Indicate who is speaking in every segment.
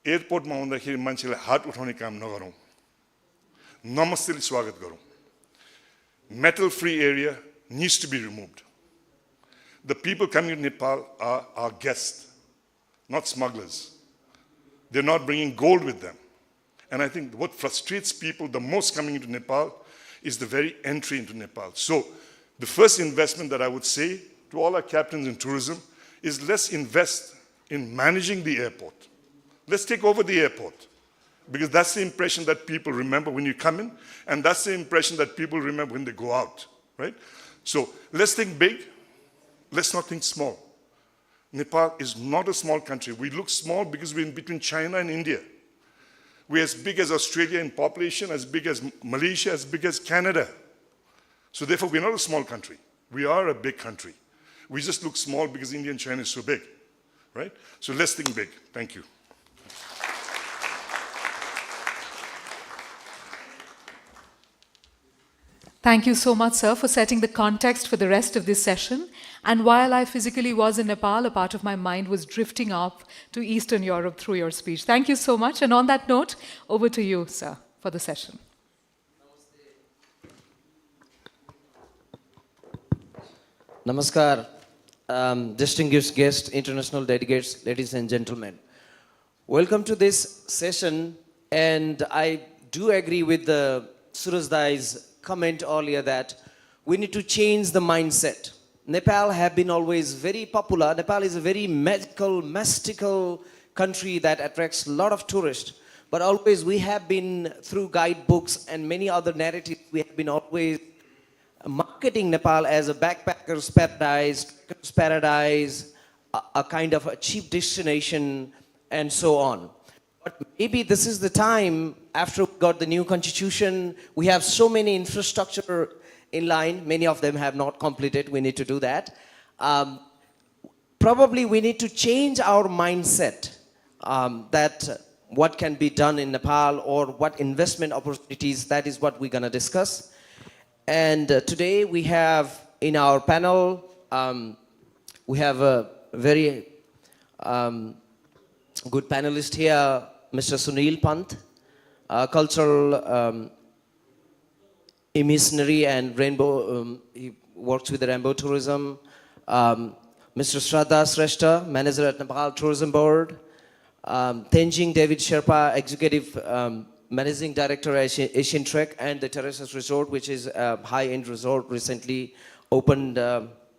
Speaker 1: एयरपोर्टमा आउँदाखेरि मान्छेलाई हात उठाउने काम नगरौँ, नमस्तेले स्वागत गरौँ. Metal free area needs to be removed. The people coming to Nepal are our guests, not smugglers. They're not bringing gold with them. And I think what frustrates people the most coming into Nepal is the very entry into Nepal. So the first investment that I would say to all our captains in tourism is let's invest in managing the airport. Let's take over the airport, because that's the impression that people remember when you come in, and that's the impression that people remember when they go out, right? So let's think big, let's not think small. Nepal is not a small country. We look small because we're in between China and India. We're as big as Australia in population, as big as Malaysia, as big as Canada. So therefore, we're not a small country. We are a big country. We just look small because India and China is so big, right? So let's think big. Thank you.
Speaker 2: Thank you so much, sir, for setting the context for the rest of this session. And while I physically was in Nepal, a part of my mind was drifting up to Eastern Europe through your speech. Thank you so much. And on that note, over to you, sir, for the session.
Speaker 3: Namaskar, distinguished guests, international delegates, ladies and gentlemen. Welcome to this session, and I do agree with the Suraj's comment earlier that we need to change the mindset. Nepal have been always very popular. Nepal is a very magical, mystical country that attracts a lot of tourists. But always we have been, through guidebooks and many other narratives, we have been always marketing Nepal as a backpacker's paradise, trekker's paradise, a kind of a cheap destination, and so on. But maybe this is the time, after we got the new constitution, we have so many infrastructure in line, many of them have not completed, we need to do that. Probably we need to change our mindset that what can be done in Nepal or what investment opportunities, that is what we're going to discuss. And today we have in our panel, we have a very good panelist here, Mr. Sunil Pant, cultural emissary and rainbow, he works with the rainbow tourism. Mr. Shradha Shrestha, manager at Nepal Tourism Board. Tenzing David Sherpa, executive managing director at Asian Trek and the Terraces Resort, which is a high-end resort recently opened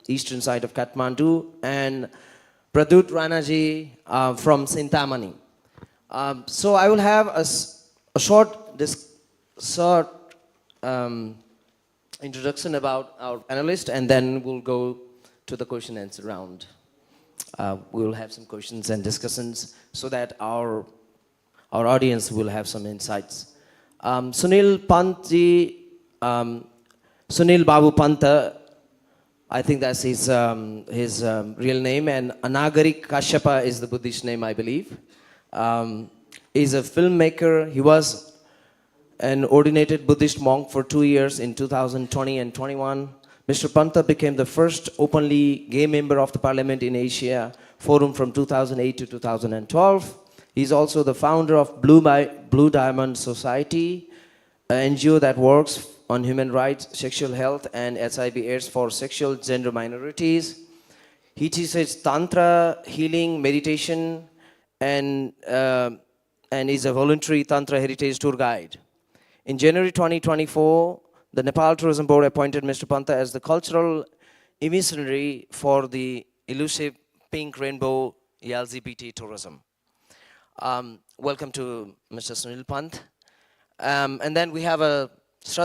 Speaker 3: eastern side of Kathmandu. And Pradut Ranaji from Sintamani. So I will have a short introduction about our panelists, and then we'll go to the question and answer round. We will have some questions and discussions so that our audience will have some insights. Sunil Pantji, Sunil Babu Panta, I think that's his real name, and Anagarik Kashyapa is the Buddhist name, I believe. He's a filmmaker. He was an ordinated Buddhist monk for 2 years in 2020 and 21. Mr. Panta became the first openly gay member of the Parliament in Asia Forum from 2008 to 2012. He's also the founder of Blue Diamond Society, an NGO that works on human rights, sexual health, and HIV/AIDS for sexual gender minorities. He teaches Tantra, healing, meditation, and is a voluntary Tantra heritage tour guide. In January 2024, the Nepal Tourism Board appointed Mr. Panta as the cultural emissary for the elusive pink rainbow LGBT tourism. Welcome to Mr. Sunil Pant. And then we have a Shradha